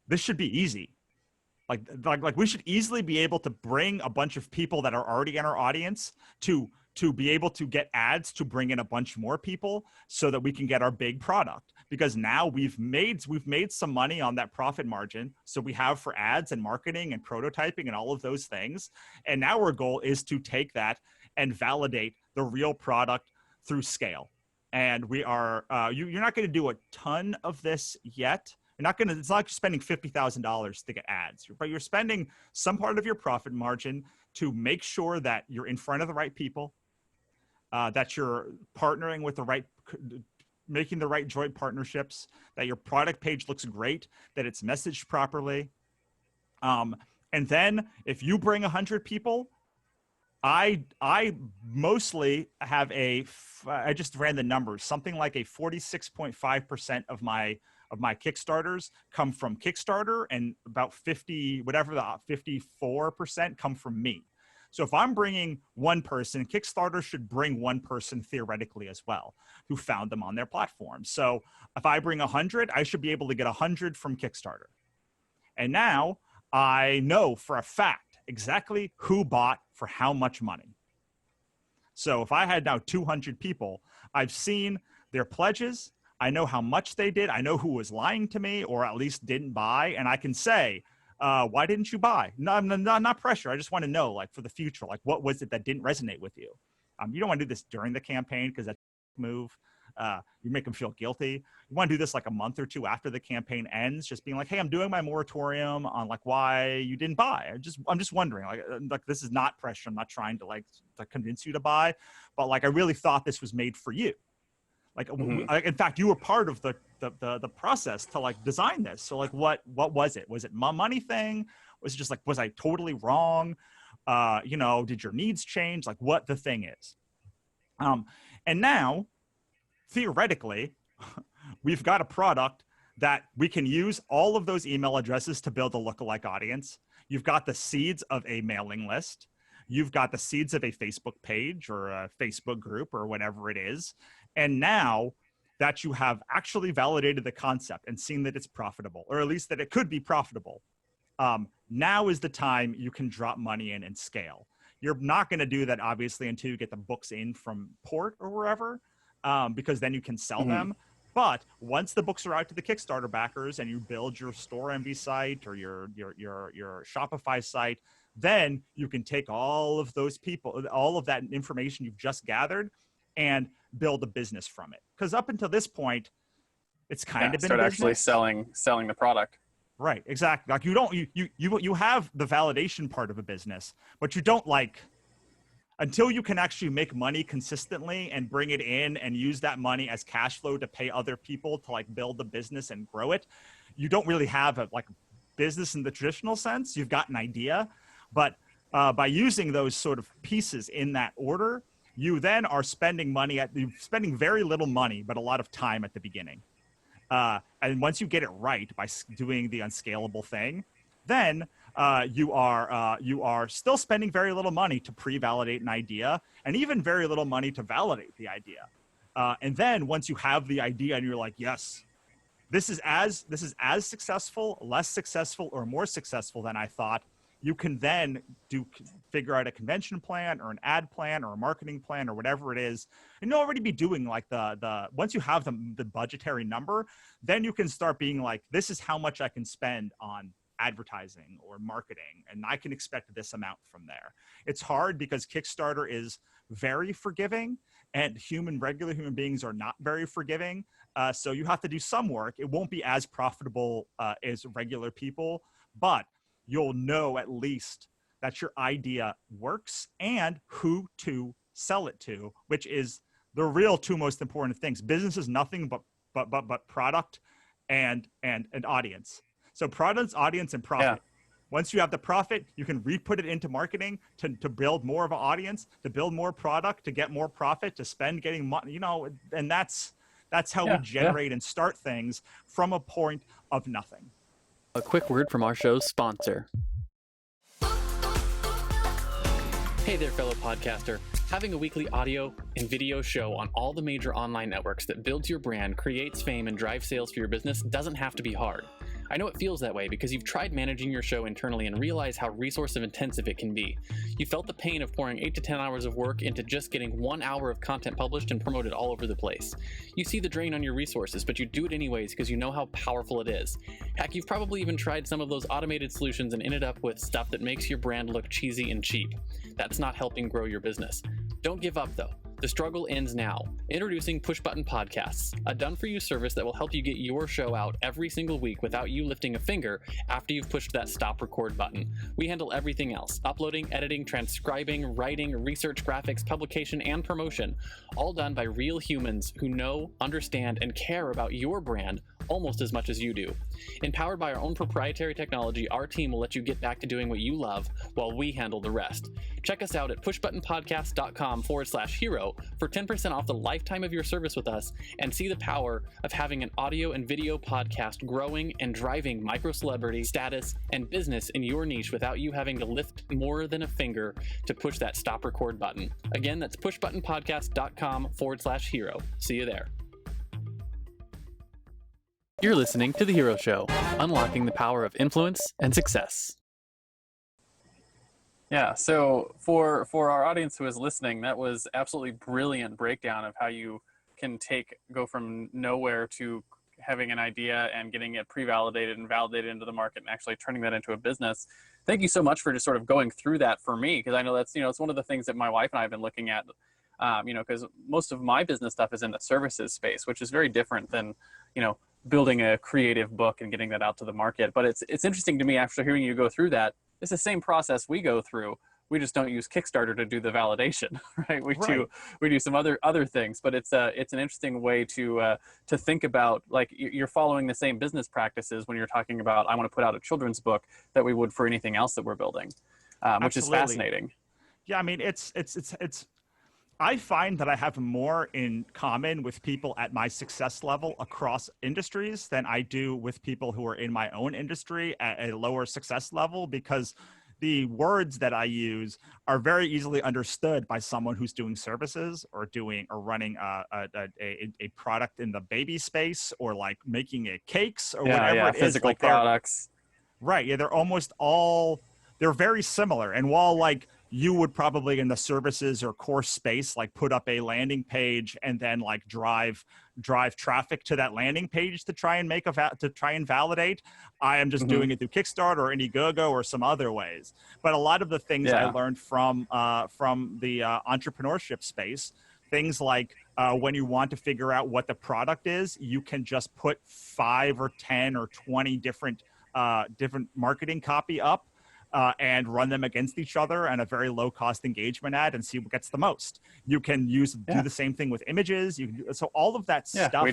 S1: this should be easy. Like we should easily be able to bring a bunch of people that are already in our audience to be able to get ads to bring in a bunch more people so that we can get our big product. Because now we've made some money on that profit margin. So we have for ads and marketing and prototyping and all of those things. And now our goal is to take that and validate the real product through scale. And we are, you're not going to do a ton of this yet. You're not going to, it's not like you're spending $50,000 to get ads, but you're spending some part of your profit margin to make sure that you're in front of the right people, that you're partnering with the right, making the right joint partnerships, that your product page looks great, that it's messaged properly. And then if you bring 100 people, I mostly have I just ran the numbers, something like a 46.5% of my Kickstarters come from Kickstarter, and about 54% come from me. So if I'm bringing one person, Kickstarter should bring one person theoretically as well, who found them on their platform. So if I bring 100, I should be able to get 100 from Kickstarter. And now I know for a fact exactly who bought for how much money. So if I had now 200 people, I've seen their pledges. I know how much they did. I know who was lying to me or at least didn't buy. And I can say, why didn't you buy? No, not pressure. I just want to know, like, for the future, like, what was it that didn't resonate with you? You don't want to do this during the campaign because that's a move. You make them feel guilty. You want to do this like a month or two after the campaign ends, just being like, hey, I'm doing my moratorium on like why you didn't buy. I'm just wondering, like this is not pressure. I'm not trying to to convince you to buy, but like I really thought this was made for you. Like, in fact, you were part of the process to like design this. So like, what was it? Was it my money thing? Was it just like, was I totally wrong? Did your needs change? Like what the thing is. And now, theoretically, we've got a product that we can use all of those email addresses to build a lookalike audience. You've got the seeds of a mailing list. You've got the seeds of a Facebook page or a Facebook group or whatever it is. And now that you have actually validated the concept and seen that it's profitable, or at least that it could be profitable, now is the time you can drop money in and scale. You're not going to do that, obviously, until you get the books in from port or wherever, because then you can sell them. But once the books are out to the Kickstarter backers and you build your store MV site or your Shopify site, then you can take all of those people, all of that information you've just gathered, and build a business from it. Because up until this point, it's kind of been
S3: start
S1: a
S3: actually
S1: business.
S3: selling the product.
S1: Right, exactly. Like you have the validation part of a business, but you don't until you can actually make money consistently and bring it in and use that money as cash flow to pay other people to like build the business and grow it. You don't really have a business in the traditional sense. You've got an idea, but by using those sort of pieces in that order, you then are spending very little money, but a lot of time at the beginning. And once you get it right by doing the unscalable thing, then you are still spending very little money to pre-validate an idea, and even very little money to validate the idea. And then once you have the idea and you're like, yes, this is as successful, less successful, or more successful than I thought, you can then figure out a convention plan or an ad plan or a marketing plan or whatever it is. And you'll already be doing like once you have the budgetary number, then you can start being like, this is how much I can spend on advertising or marketing, and I can expect this amount from there. It's hard because Kickstarter is very forgiving and regular human beings are not very forgiving. So you have to do some work. It won't be as profitable as regular people, but you'll know at least that your idea works and who to sell it to, which is the real two most important things. Business is nothing but product and audience. So product, audience, and profit. Once you have the profit, you can re-put it into marketing to build more of an audience, to build more product, to get more profit, to spend getting money, you know, and that's how we generate and start things from a point of nothing.
S2: A quick word from our show's sponsor. Hey there, fellow podcaster. Having a weekly audio and video show on all the major online networks that builds your brand, creates fame, and drives sales for your business doesn't have to be hard. I know it feels that way because you've tried managing your show internally and realize how resource intensive it can be. You felt the pain of pouring 8 to 10 hours of work into just getting 1 hour of content published and promoted all over the place. You see the drain on your resources, but you do it anyways because you know how powerful it is. Heck, you've probably even tried some of those automated solutions and ended up with stuff that makes your brand look cheesy and cheap. That's not helping grow your business. Don't give up though. The struggle ends now. Introducing Push Button Podcasts, a done-for-you service that will help you get your show out every single week without you lifting a finger after you've pushed that stop record button. We handle everything else: uploading, editing, transcribing, writing, research, graphics, publication, and promotion, all done by real humans who know, understand, and care about your brand almost as much as you do. Empowered by our own proprietary technology, our team will let you get back to doing what you love while we handle the rest. Check us out at pushbuttonpodcast.com/hero for 10% off the lifetime of your service with us, and see the power of having an audio and video podcast growing and driving micro celebrity status and business in your niche without you having to lift more than a finger to push that stop record button. Again, that's pushbuttonpodcast.com/hero. See you there. You're listening to The Hero Show, unlocking the power of influence and success.
S3: Yeah, so for our audience who is listening, that was absolutely brilliant breakdown of how you can go from nowhere to having an idea and getting it pre-validated and validated into the market and actually turning that into a business. Thank you so much for just sort of going through that for me, because I know that's, it's one of the things that my wife and I have been looking at, because most of my business stuff is in the services space, which is very different than, building a creative book and getting that out to the market. But it's interesting to me after hearing you go through that. It's the same process we go through. We just don't use Kickstarter to do the validation, right? We do some other things, but it's an interesting way to think about, like, you're following the same business practices when you're talking about, I want to put out a children's book, that we would for anything else that we're building, which is fascinating.
S1: Yeah, I mean, I find that I have more in common with people at my success level across industries than I do with people who are in my own industry at a lower success level, because the words that I use are very easily understood by someone who's doing services or running a product in the baby space, or like making cakes or whatever it is.
S3: Physical products.
S1: Right. Yeah, they're very similar. And while like you would probably in the services or course space, like put up a landing page and then like drive traffic to that landing page to try and validate, I am just doing it through Kickstarter or Indiegogo or some other ways. But a lot of the things I learned from the entrepreneurship space, things like when you want to figure out what the product is, you can just put 5 or 10 or 20 different marketing copy up, and run them against each other and a very low cost engagement ad and see what gets the most. You can do the same thing with images. So all of that stuff.
S3: We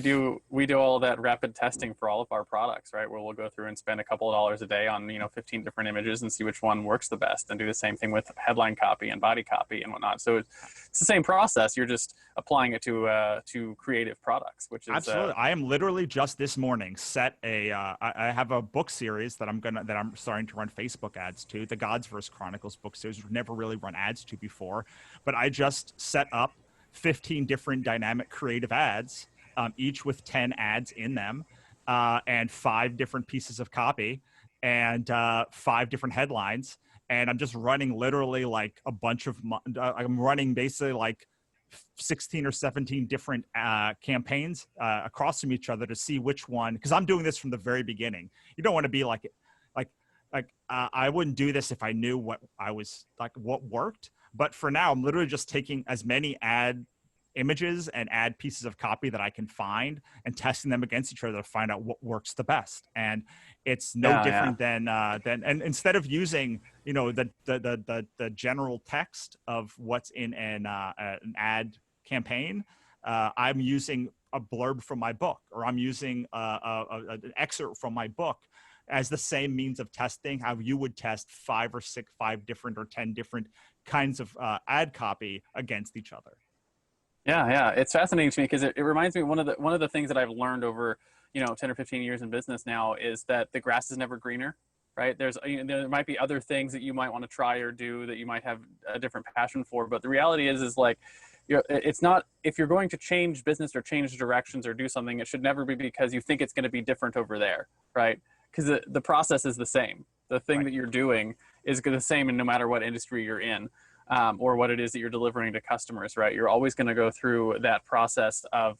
S3: do all of that rapid testing for all of our products, right? Where we'll go through and spend a couple of dollars a day on 15 different images and see which one works the best, and do the same thing with headline copy and body copy and whatnot. So it's the same process. You're just applying it to creative products, which is
S1: absolutely. I am literally just this morning I have a book series that I'm starting to run Facebook ads to, the Godsverse Chronicles book series. We've never really run ads to before, but I just set up 15 different dynamic creative ads, each with 10 ads in them, and 5 different pieces of copy, and 5 different headlines. And I'm just running literally like a bunch of, I'm running basically like 16 or 17 different campaigns across from each other to see which one, because I'm doing this from the very beginning. You don't want to be like I wouldn't do this if I knew what worked. But for now, I'm literally just taking as many ad images and ad pieces of copy that I can find and testing them against each other to find out what works the best. And it's no different than and instead of using the general text of what's in an ad campaign, I'm using a blurb from my book, or I'm using an excerpt from my book as the same means of testing how you would test 5 different or 10 different kinds of ad copy against each other.
S3: Yeah, it's fascinating to me because it reminds me, one of the things that I've learned over 10 or 15 years in business now is that the grass is never greener, right? There might be other things that you might want to try or do that you might have a different passion for, but the reality is like, it's not, if you're going to change business or change directions or do something, it should never be because you think it's going to be different over there, right? Because the process is the same. The thing that you're doing is the same in no matter what industry you're in. Or what it is that you're delivering to customers, right? You're always going to go through that process of,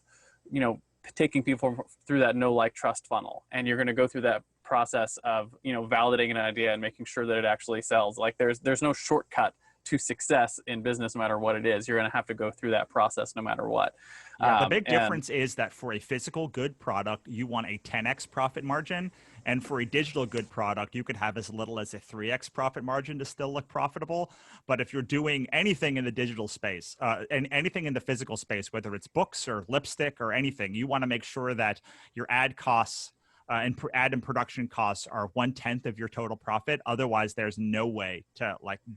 S3: taking people through that know, like, trust funnel. And you're going to go through that process of, validating an idea and making sure that it actually sells. Like there's no shortcut to success in business, no matter what it is. You're going to have to go through that process no matter what.
S1: Yeah, the big difference is that for a physical good product, you want a 10x profit margin. And for a digital good product, you could have as little as a 3x profit margin to still look profitable. But if you're doing anything in the digital space and anything in the physical space, whether it's books or lipstick or anything, you want to make sure that your ad costs and ad and production costs are 1/10 of your total profit. Otherwise, there's no way to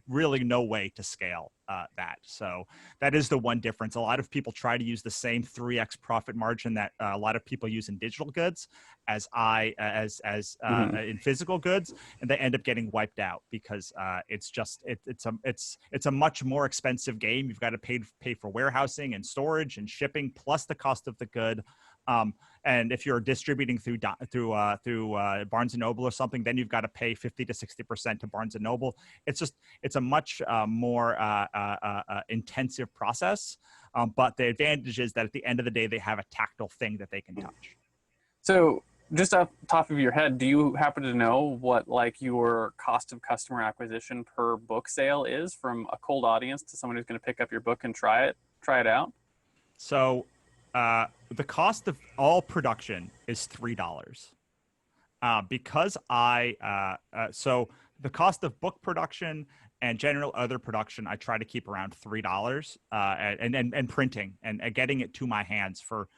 S1: really no way to scale that. So that is the one difference. A lot of people try to use the same 3x profit margin that a lot of people use in digital goods as in physical goods, and they end up getting wiped out because it's a much more expensive game. You've got to pay for warehousing and storage and shipping plus the cost of the good. And if you're distributing through Barnes & Noble or something, then you've got to pay 50 to 60% to Barnes & Noble. It's a much more intensive process. But the advantage is that at the end of the day, they have a tactile thing that they can touch.
S3: So just off the top of your head, do you happen to know what your cost of customer acquisition per book sale is from a cold audience to someone who's going to pick up your book and try it out?
S1: So the cost of all production is $3. Because so the cost of book production and general other production, I try to keep around $3, and printing and getting it to my hands for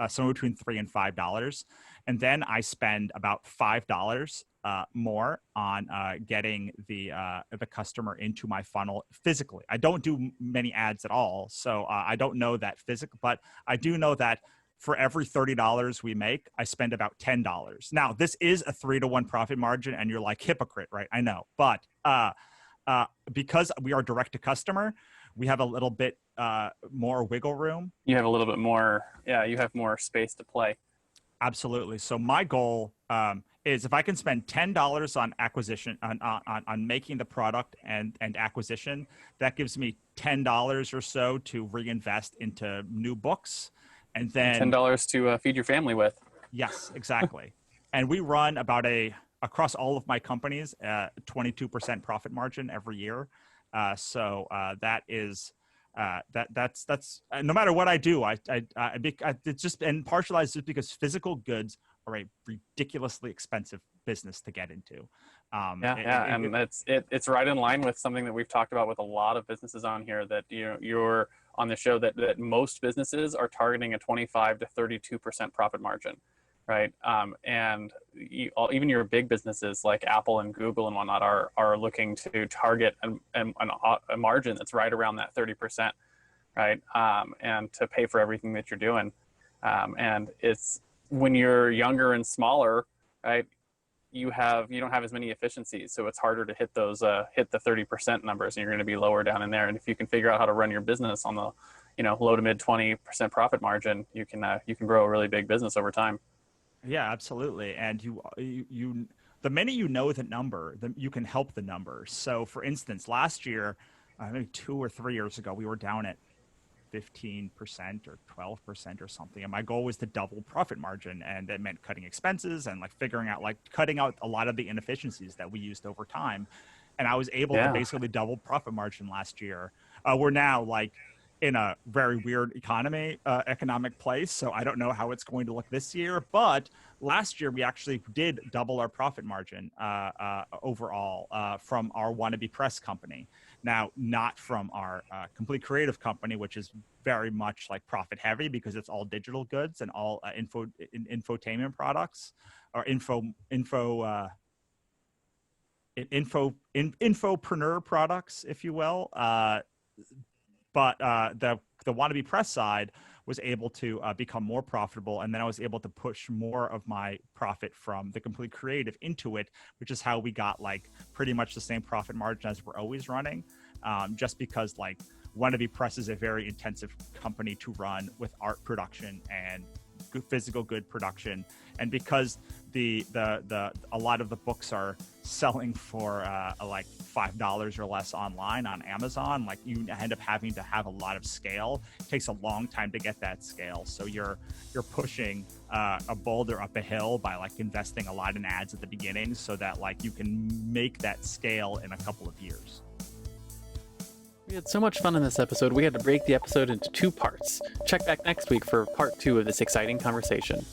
S1: somewhere between $3 and $5. And then I spend about $5 more on getting the customer into my funnel physically. I don't do many ads at all, so I don't know that physical, but I do know that for every $30 we make, I spend about $10. Now, this is a 3-to-1 profit margin, and you're like, hypocrite, right? I know, but because we are direct to customer, we have a little bit more wiggle room.
S3: You have a little bit more, you have more space to play.
S1: Absolutely. So my goal is if I can spend $10 on acquisition, on making the product and acquisition, that gives me $10 or so to reinvest into new books. And then
S3: $10 to feed your family with.
S1: Yes, exactly. And we run about across all of my companies, 22% profit margin every year. So that is that's no matter what I do, it's just, and partialized just because physical goods are a ridiculously expensive business to get into.
S3: And it's right in line with something that we've talked about with a lot of businesses on here, that you're on the show, that most businesses are targeting a 25 to 32% profit margin, right? And even your big businesses like Apple and Google and whatnot are looking to target a margin that's right around that 30%, right? And to pay for everything that you're doing. And it's when you're younger and smaller, right? You don't have as many efficiencies, so it's harder to hit those hit the 30% numbers, and you're going to be lower down in there. And if you can figure out how to run your business on the low to mid 20% profit margin, you can grow a really big business over time.
S1: Yeah, absolutely. And you the minute you know the number, you can help the number. So for instance, last year, I think 2 or 3 years ago, we were down at 15% or 12% or something, and my goal was to double profit margin, and it meant cutting expenses and figuring out cutting out a lot of the inefficiencies that we used over time. And I was able to basically double profit margin last year. We're now in a very weird economic place, so I don't know how it's going to look this year, but last year we actually did double our profit margin overall from our wannabe press company. Now, not from our Complete Creative company, which is very much like profit heavy because it's all digital goods and all infotainment products or infopreneur products, if you will. But the Wannabe Press side was able to become more profitable, and then I was able to push more of my profit from the Complete Creative into it, which is how we got like pretty much the same profit margin as we're always running, just because like Wannabe Press is a very intensive company to run with art production and physical good production, and because a lot of the books are selling for like $5 or less online on Amazon, like you end up having to have a lot of scale. It takes a long time to get that scale, so you're pushing a boulder up a hill by like investing a lot in ads at the beginning so that like you can make that scale in a couple of years.
S2: We had so much fun in this episode, we had to break the episode into 2 parts. Check back next week for part 2 of this exciting conversation.